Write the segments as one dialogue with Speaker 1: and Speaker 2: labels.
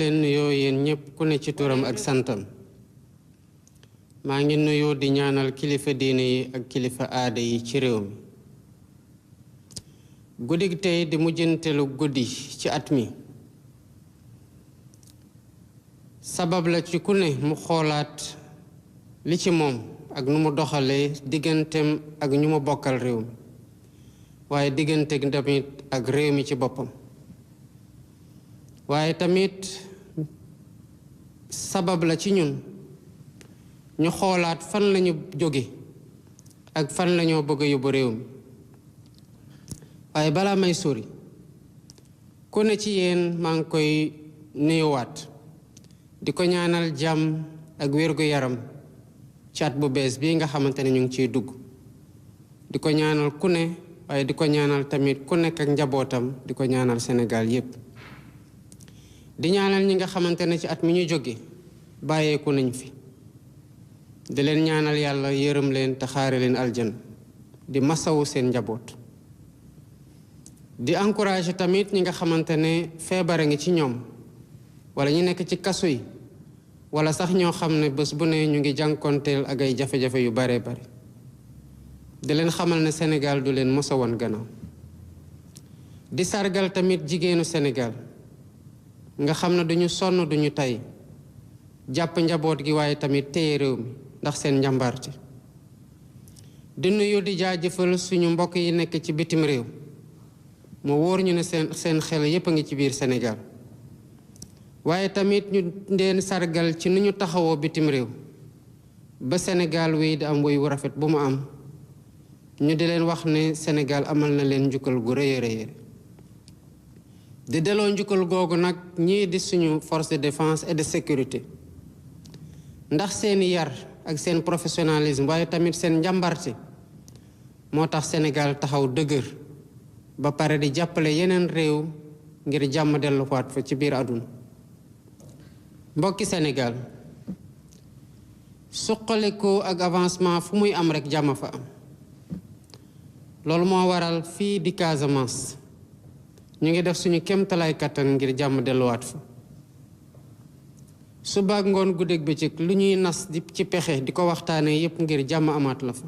Speaker 1: leen nuyoo yéen ñëpp ku ne ci turam ak santam maa ngi nuyoo di ñaanal kilifa diine yi ak kilifa aada yi ci réew mi guddig tey di mujjantelu guddi ci at mi sabab la ci ku ne mu xoolaat li ci moom ak nu mu doxalee digganteem ak ñu mu bokkal réew mi waaye diggante tamit ak réew mi ci boppam waaye tamit sabab la ci ñun ñu xoolaat fan lañu jóge ak fan lañoo bëgg a yóbbu réew mi waaye balaa may sori ku ne ci yéen maa ngi koy nuyuwaat di ko ñaanal jàmm ak wér-gu-yaram ci at bu bees bii nga xamante ne ñu ngi ciy dugg di ko ñaanal ku ne waaye di ko ñaanal tamit ku nekk ak njabootam di ko ñaanal Sénégal yépp di ñaanal ñi nga xamante ne ci at mi ñu jóge bàyyeeku nañ fi di leen ñaanal yàlla yërëm leen te xaare leen aljana di masawu seen njaboot di encourager tamit ñi nga xamante ne feebara ngi ci ñoom wala ñu nekk ci kaso yi wala sax ñoo xam ne bés bu ne ñu ngi jànkonteel ak ay jafe-jafe yu bare bare di leen xamal ne Sénégal du leen mos a woon gannaaw di sargal tamit jigéenu Sénégal nga xam ne duñu sonn duñu tay jàpp njaboot gi waaye tamit téye réew mi ndax seen njàmbaarte di nuyu di jaajëfal suñu mbokk yi nekk ci bitim réew mu wóor ñu ne seen xel yépp a ngi ci biir Sénégal waaye tamit ñu leen sargal ci nu ñu taxawoo bitim réew ba Sénégal wéy di am woy wu rafet bu mu am ñu di leen wax ne Sénégal amal na leen njukkal gu rëy a rëy di delloo njukkal googu nag ñii di suñu force de défense et de sécurité ndax seeni yar ak seen professionnalisme waaye tamit seen njàmbarte moo tax Sénégal taxaw dëgër ba pare di jàppale yeneen réew ngir jàmm delluwaat fa ci biir àdduna mbokki Sénégal suqaliku ak avancement fu muy am rek jàmm fa am loolu moo waral fii di Casamance ñu ngi def suñu kéemtalaay kattan ngir jàmm delluwaat fa suba ak ngoon guddeeg bëccëg lu ñuy nas di ci pexe di ko waxtaanee yépp ngir jàmm amaat la fa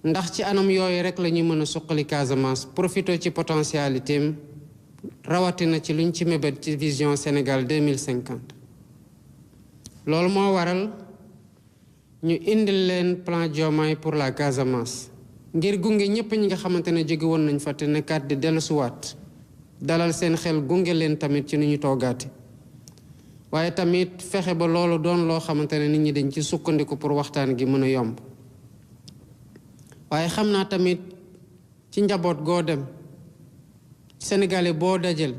Speaker 1: ndax ci anam yooyu rek la ñuy mën a suqali Casamance profité ci potentialité rawatina ci luñ ci mébét ci vision Sénégal 2050 loolu moo waral ñu indil leen plan Diomaye pour la Casamance ngir gunge ñépp ñi nga xamante ne jóge woon nañ fa te nekkaat di dellusiwaat dalal seen xel gunge leen tamit ci ni ñu toogaate waaye tamit fexe ba loolu doon loo xamante ne nit ñi dañ ci sukkandiku pour waxtaan gi mën a yomb waaye xam naa tamit ci njaboot goo dem Sénégalais boo dajal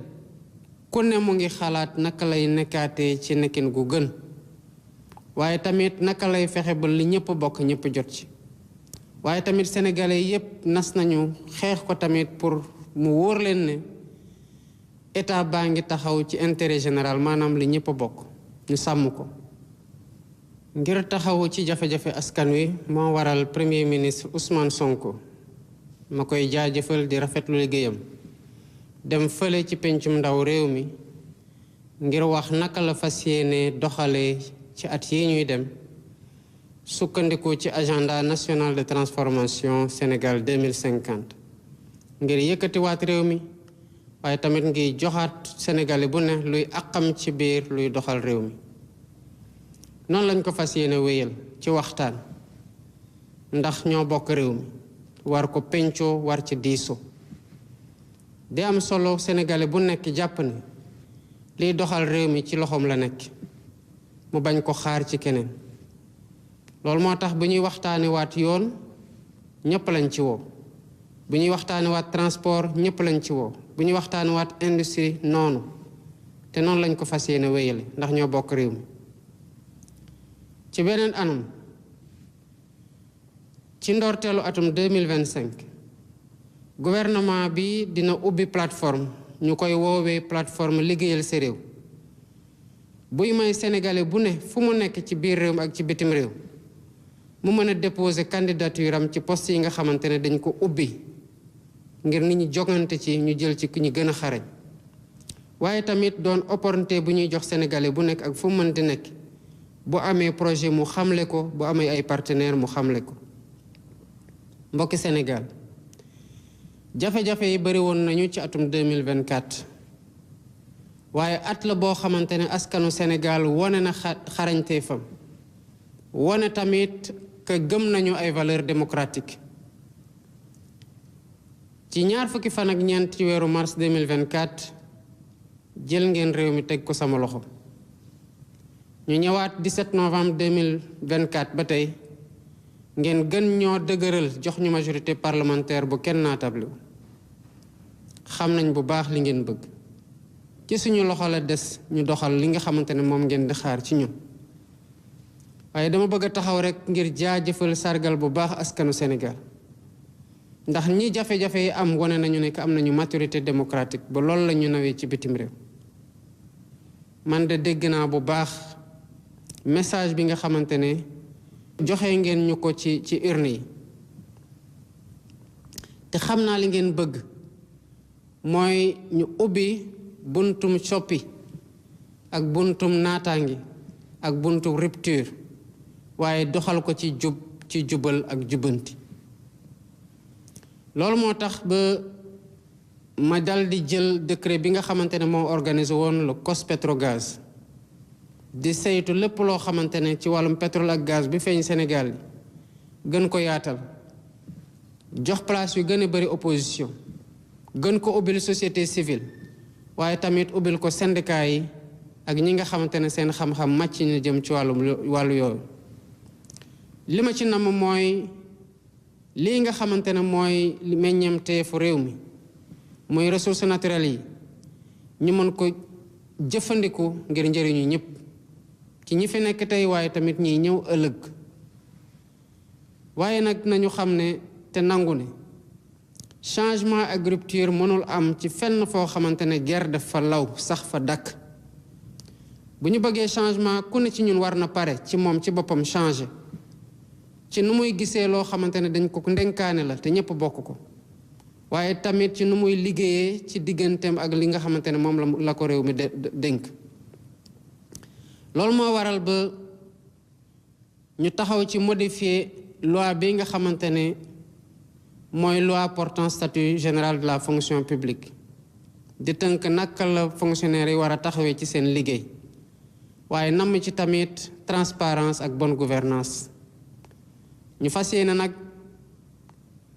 Speaker 1: ku ne mu ngi xalaat naka lay nekkaatee ci nekkin gu gën waaye tamit naka lay fexe ba li ñëpp bokk ñëpp jot ci waaye tamit Sénégalais yépp nas nañu xeex ko tamit pour mu wóor leen ne état baa ngi taxaw ci intérêt général maanaam li ñëpp bokk ñu sàmm ko ngir taxaw ci jafe-jafe askan wi moo waral premier ministre Ousmane Sonko ma koy jaajëfal di rafetlu liggéeyam dem fële ci pencum ndaw réew mi ngir wax naka la fas yéene doxalee ci at yi ñuy dem sukkandiku ci agenda national de transformation Sénégal 2050 ngir yëkkatiwaat réew mi waaye tamit ngi joxaat Sénégalais bu ne luy àqam ci biir luy doxal réew mi noonu lañ ko fas yéene wéyal ci waxtaan ndax ñoo bokk réew mi war ko pencoo war ci diisoo di am solo Sénégalais bu nekk jàpp ne liy doxal réew mi ci loxoom la nekk mu bañ ko xaar ci keneen loolu moo tax bu ñuy waxtaane waat yoon ñëpp lañ ci woo bu ñuy waxtaane waat transport ñëpp lañ ci woo bu ñuy waxtaane waat industrie noonu te noonu lañ ko fas yéene wéyale ndax ñoo bokk réew mi ci beneen anam ci ndorteelu atum 2025 gouvernement bi dina ubbi plateforme ñu koy woowee plateforme liggéeyal sa réew buy may sénégalais bu ne fu mu nekk ci biir réew mi ak ci bitim réew mu mën a déposer candidature am ci poste yi nga xamante ne dañ ko ubbi ngir nit ñi jogante ci ñu jël ci ku ñu gën a xarañ waaye tamit doon opportunité bu ñuy jox sénégalais bu nekk ak fu mu mënti nekk bu amee projet mu xamle ko bu amee ay partenaires mu xamle ko. mbokki Sénégal jafe-jafe yi bari woon nañu ci atum 2024 waaye at la boo xamante ne askanu Sénégal wone na xarañteefam wone tamit que gëm nañu ay valeurs démocratiques. ci ñaar fukki fan ak ñeent ci weeru mars 2024 jël ngeen réew mi teg ko sama loxo ñu ñëwaat 17 novembre 2024 ba tey ngeen gën ñoo dëgëral jox ñu majorité parlementaire bu kenn naatable xam nañ bu baax li ngeen bëgg ci suñu loxo la des ñu doxal li nga xamante ne moom ngeen di xaar ci ñun waaye dama bëgg a taxaw rek ngir jaajëfal sargal bu baax askanu Sénégal ndax ñi jafe-jafe yi am wane nañu ne am nañu maturité démocratique ba loolu la ñu nawee ci bitim réew man de dégg naa bu baax message bi nga xamante ne joxe ngeen ñu ko ci urne yi te xam naa li ngeen bëgg mooy ñu ubbi buntum soppi ak buntum naataangi ak buntum rupture waaye doxal ko ci jubal ak jubanti. loolu moo tax ba ma dal di jël décret bi nga xamante ne moo organisé woon le COS-Petrogaz di saytu lépp loo xamante ne ci wàllum pétrole ak gaz bi feeñ Sénégal gën ko yaatal jox place yu gën a bari opposition gën ko ubbil société civile waaye tamit ubbil ko syndicat yi ak ñi nga xamante ne seen xam-xam màcc na jëm ci wàllu yooyu. li ma ci namm mooy lii nga xamante ne mooy meññeemteefu réew mi muy ressources naturelles yi ñu mën ko jëfandiku ngir njëriñu ñëpp ci ñi fi nekk tey waaye tamit ñiy ñëw ëllëg waaye nag nañu xam ne te nangu ne changement ak rupture mënul am ci fenn foo xamante ne guerre daf fa law sax fa dakk bu ñu bëggee changement ku ne ci ñun war na pare ci moom ci boppam changer ci nu muy gisee loo xamante ne dañ ko ndenkaane la te ñëpp bokk ko waaye tamit ci nu muy liggéeyee ci digganteem ak li nga xamante ne moom la ko réew mi dénk. loolu moo waral ba ñu taxaw ci modifier loi bi nga xamante ne mooy loi portant statut général de la fonction publique di tënk naka la fonctionnaire yi war a taxawee ci seen liggéey waaye namm ci tamit transparence ak bonne gouvernance ñu fas yéene nag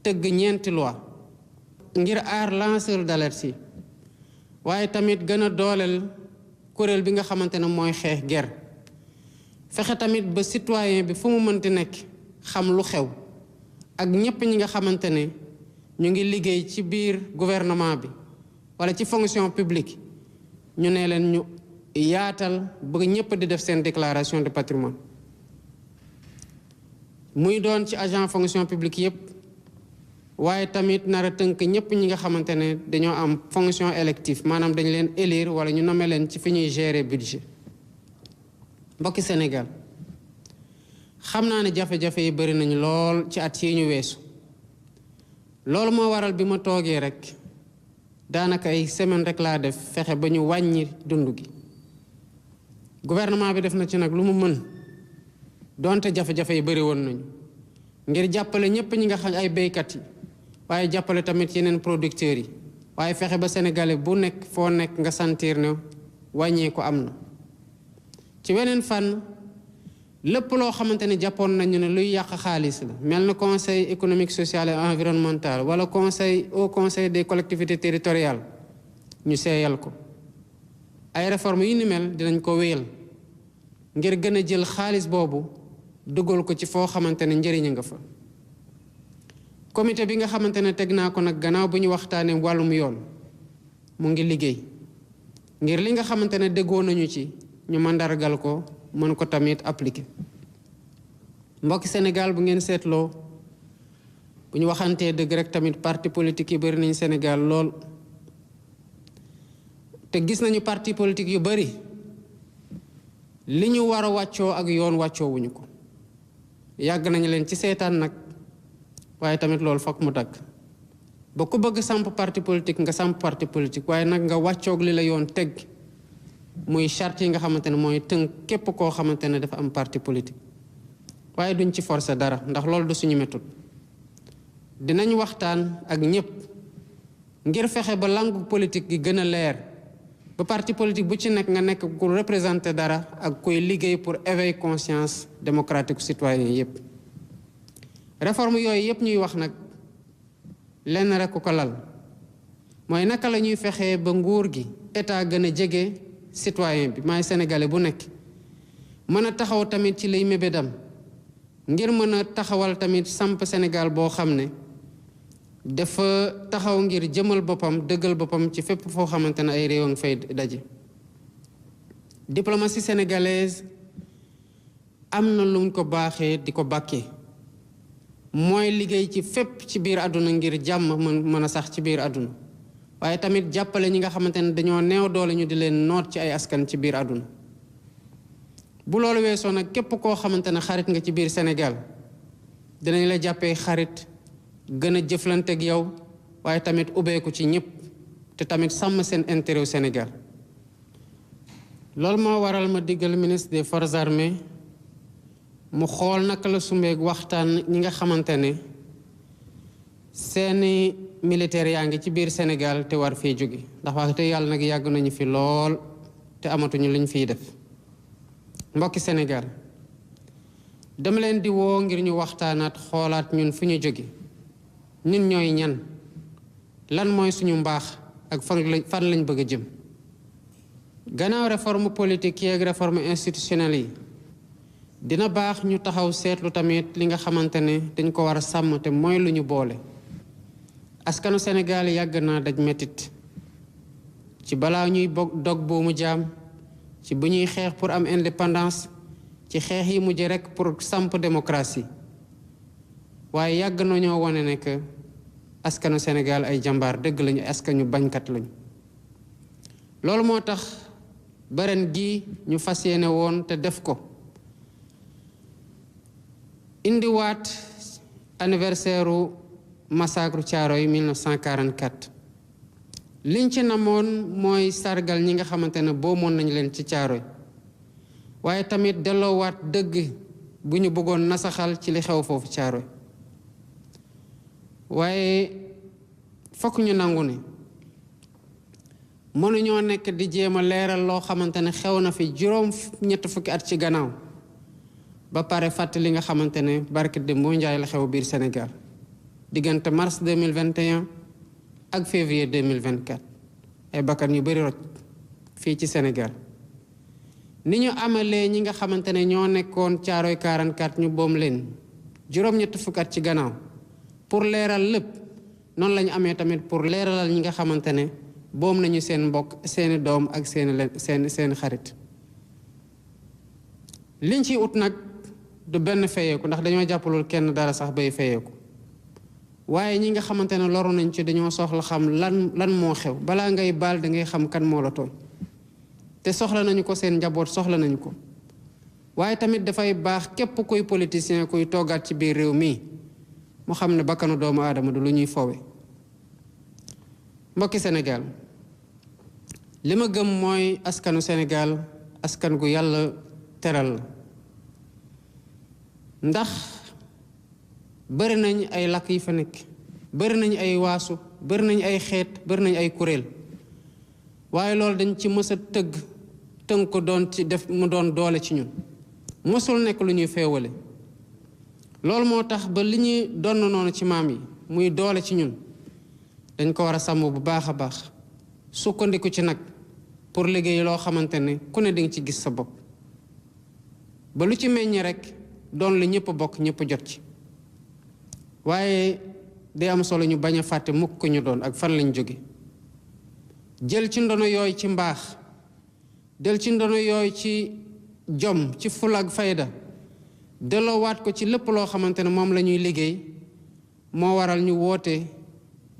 Speaker 1: tëgg ñeenti loi ngir aar lanceur d'alerte yi waaye tamit gën a dooleel kuréel bi nga xamante ne mooy xeex guerre fexe tamit ba citoyen bi fu mu mënti nekk xam lu xew ak ñépp ñi nga xamante ne ñu ngi liggéey ci biir gouvernement bi wala ci fonction publique ñu ne leen ñu yaatal ba ñépp di def seen déclaration de patrimoine muy doon ci agent fonction publique yépp waaye tamit nar a tënk ñépp ñi nga xamante ne dañoo am fonction élective maanaam dañu leen élire wala ñu nommé leen ci fi ñuy gérer budget mbokki Sénégal xam naa ne jafe-jafe yi bari nañu lool ci at yi ñu weesu loolu moo waral bi ma toogee rek daanaka ay semaine rek laa def fexe ba ñu wàññi dund gi gouvernement bi def na ci nag lu mu mën donte jafe-jafe yi bari woon nañu ngir jàppale ñépp ñi nga xam ay béykat yi waaye jàppale tamit yeneen producteurs yi waaye fexe ba sénégalais bu nekk foo nekk nga sentir ne wàññee ko am na ci weneen fànn lépp loo xamante ne jàppoon nañu ne luy yàq xaalis la mel na conseil économique social et environnemental wala au conseil des collectivités territoriales ñu seeyal ko ay réformes yu ni mel dinañ ko wéyal ngir gën a jël xaalis boobu dugal ko ci foo xamante ne njëriñ nga fa comité bi nga xamante ne teg naa ko nag gannaaw bu ñu waxtaanee wàllum yoon mu ngi liggéey ngir li nga xamante ne déggoo nañu ci ñu mandargal ko mën ko tamit appliquer mbokki Sénégal bu ngeen seetloo bu ñu waxantee dëgg rek tamit parti politique yi bari nañ Sénégal lool te gis nañu parti politique yu bari li ñu war a wàccoo ak yoon wàccoowuñu ko yàgg nañu leen ci seetaan nag waaye tamit loolu fokk mu dakk ba ku bëgg samp parti politique nga samp parti politique waaye nag nga wàccoog li la yoon teg muy charte yi nga xamante ne mooy tënk képp koo xamante ne dafa am parti politique waaye duñ ci forcer dara ndax loolu du suñu méthode dinañ waxtaan ak ñëpp ngir fexe ba langue politique gi gën a leer ba parti politique bu ci nekk nga nekk ku représenter dara ak koy liggéey pour éveiller conscience démocratique citoyen yépp réforme yooyu yépp ñuy wax nag lenn rek ko lal mooy naka la ñuy fexee ba nguur gi état gën a jege citoyen bi maay sénégalais bu nekk mën a taxaw tamit ci lay mébédam ngir mën a taxawal tamit samp Sénégal boo xam ne dafa taxaw ngir jëmal boppam dëggal boppam ci fépp foo xamante ne ay réew a ngi fay daje. diplomatie sénégalaise am na lu mu ko baaxee di ko bàkkee mooy liggéey ci fépp ci biir àdduna ngir jàmm mën a sax ci biir àdduna waaye tamit jàppale ñi nga xamante ne dañoo neew doole ñu di leen noot ci ay askan ci biir àdduna. bu loolu weesoo nag képp koo xamante ne xarit nga ci biir Sénégal dinañ la jàppee xarit gën a jëflanteeg yow waaye tamit ubbeeku ci ñëpp te tamit sàmm seen intérêt au Sénégal. loolu moo waral ma diggal ministre des forces armées mu xool naka la sumbeeg waxtaan ñi nga xamante ne seeni militaires yaa ngi ci biir Sénégal te war fee jóge ndax wax te yàlla nag yàgg nañu fi lool te amatuñu luñ fiy def. mbokki Sénégal dama leen di woo ngir ñu waxtaanaat xoolaat ñun fu ñu jóge ñun ñooy ñan lan mooy suñu mbaax ak fan lañ bëgg a jëm. gannaaw réforme politique yi ak réforme institutionnelle yi dina baax ñu taxaw seetlu tamit li nga xamante ne dañ ko war a sàmm te mooy lu ñu boole. askanu Sénégal yàgg naa daj metit ci balaa ñuy dog buumu jaam ci bu ñuy xeex pour am indépendance ci xeex yi mujj rekk pour samp démocratie waaye yàgg nañoo wane ne que askanu Sénégal ay jàmbaar dëgg lañu askanu bañkat lañu. loolu moo tax baren gi ñu fas yéene woon te def ko indiwaat anniversaire u massacre Thiaroye 1944 liñ ci namoon mooy sargal ñi nga xamante ne boomoon nañu leen ci Thiaroye waaye tamit delloowaat dëgg bu ñu bëggoon nasaxal ci li xew foofu Thiaroye waaye fokk ñu nangu ne mënuñoo nekk di jéem a leeral loo xamante ne xew na fi juróom-ñett fukki at ci gannaaw ba pare fàtte li nga xamante ne barke Demba Njaay la xew biir Sénégal diggante mars 2021 ak février 2024 ay bakkan yu bari roj fii ci Sénégal ni ñu amalee ñi nga xamante ne ñoo nekkoon Thiaroye 44 ñu boom leen juróom-ñett fukki at ci gannaaw pour leeral lépp noonu la ñu amee tamit pour leeralal ñi nga xamante ne boom nañu seen mbokk seeni doom ak seeni xarit. liñ ciy ut nag du benn feyeeku ndax dañoo jàppalul kenn dara sax bay feyeeku waaye ñi nga xamante ne loru nañ ci dañoo soxla xam lan moo xew balaa ngay baal da ngay xam kan moo la tooñ te soxla nañu ko seen njaboot soxla nañu ko waaye tamit dafay baax képp kuy politicien kuy toggaat ci biir réew mi mu xam ne bakkanu doomu aadama du lu ñuy fowe. mbokki Sénégal li ma gëm mooy askanu Sénégal askan gu yàlla teral la ndax bëri nañ ay làkk yi fa nekk bëri nañ ay waasu bëri nañ ay xeet bëri nañ ay kuréel waaye loolu dañ ci mës a tënk ko doon ci def mu doon doole ci ñun mësul nekk lu ñuy feewale loolu moo tax ba li ñuy donn noonu ci maam yi muy doole ci ñun dañ ko war a sàmm bu baax a baax sukkandiku ci nag pour liggéey loo xamante ne ku ne dinga ci gis sa bopp ba lu ci meññ rek doon lu ñëpp bokk ñëpp jot ci waaye day am solo ñu bañ a fàtte mukk ko ñu doon ak fan lañ jóge jël ci ndono yooyu ci mbaax jël ci ndono yooyu ci jom ci fula ak fayda delloowaat ko ci lépp loo xamante ne moom la ñuy liggéey moo waral ñu woote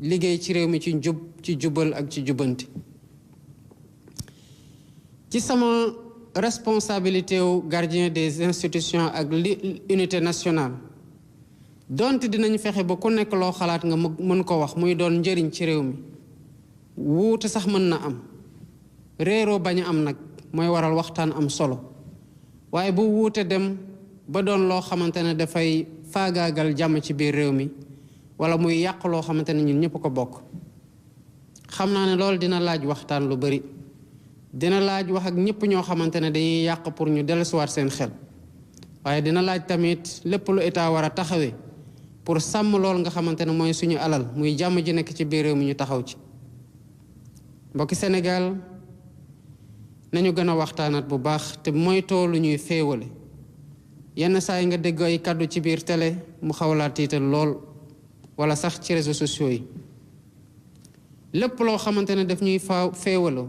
Speaker 1: liggéey ci réew mi ci njub ci jubal ak ci jubanti ci sama responsabilité wu gardien des institutions ak l'unité nationale donte dinañ fexe ba ku nekk loo xalaat nga mën ko wax muy doon njëriñ ci réew mi wuute sax mën na am réeroo bañ a am nag mooy waral waxtaan am solo waaye bu wuute dem ba doon loo xamante ne dafay faagaagal jàmm ci biir réew mi wala muy yàq loo xamante ne ñun ñëpp ko bokk xam naa ne loolu dina laaj waxtaan lu bari dina laaj wax ak ñëpp ñoo xamante ne dañuy yàq pour ñu dellusiwaat seen xel waaye dina laaj tamit lépp lu état war a taxawee pour sàmm lool nga xamante ne mooy suñu alal muy jàmm ji nekk ci biir réew mi ñu taxaw ci mbokki Sénégal nañu gën a waxtaanaat bu baax te moytoo lu ñuy féewale yenn saa yi nga dégg ay kàddu ci biir télé mu xawlaa tiital lool wala sax ci réseaux sociaux yi lépp loo xamante ne daf ñuy féewaloo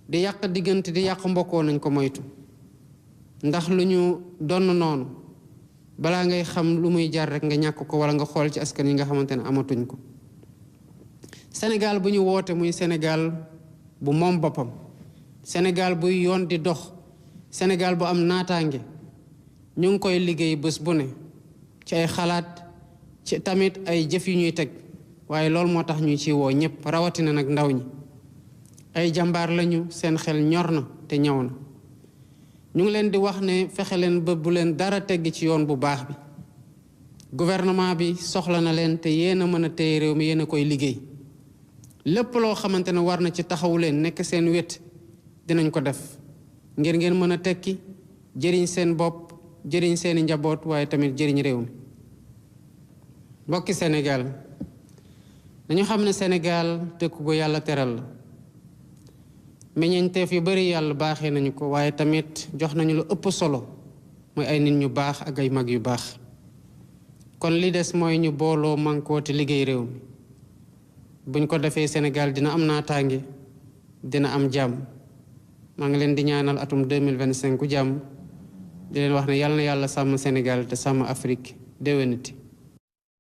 Speaker 1: di yàq diggante di yàq mbokkoo nañ ko moytu ndax lu ñu donn noonu balaa ngay xam lu muy jar rek nga ñàkk ko wala nga xool ci askan yi nga xamante ne amatuñ ko Sénégal bu ñu woote muy Sénégal bu moom boppam Sénégal buy yoon di dox Sénégal bu am naataange ñu ngi koy liggéey bés bu ne ci ay xalaat ci tamit ay jëf yu ñuy teg waaye loolu moo tax ñu ci woo ñëpp rawatina nag ndaw ñi ay jàmbaar lañu seen xel ñor na te ñaw na ñu ngi leen di wax ne fexe leen ba bu leen dara tegg ci yoon bu baax bi gouvernement bi soxla na leen te yéen a mën a téye réew mi yéen a koy liggéey lépp loo xamante ne war na ci taxawu leen nekk seen wet dinañ ko def ngir ngeen mën a tekki jëriñ seen bopp jëriñ seeni njaboot waaye tamit jëriñ réew mi mbokki Sénégal dañu xam ne Sénégal dëkk gu yàlla teral la meññeenteef yu bari yàlla baaxee nañu ko waaye tamit jox nañu lu ëpp solo mooy ay nit ñu baax ak ay mag yu baax kon li des mooy ñu booloo mànkoo te liggéey réew mi buñ ko defee Sénégal dina am naataange dina am jàmm maa ngi leen di ñaanal atum 2025 jàmm di leen wax ne yàlla na yàlla sàmm Sénégal te sàmm Afrique déwénati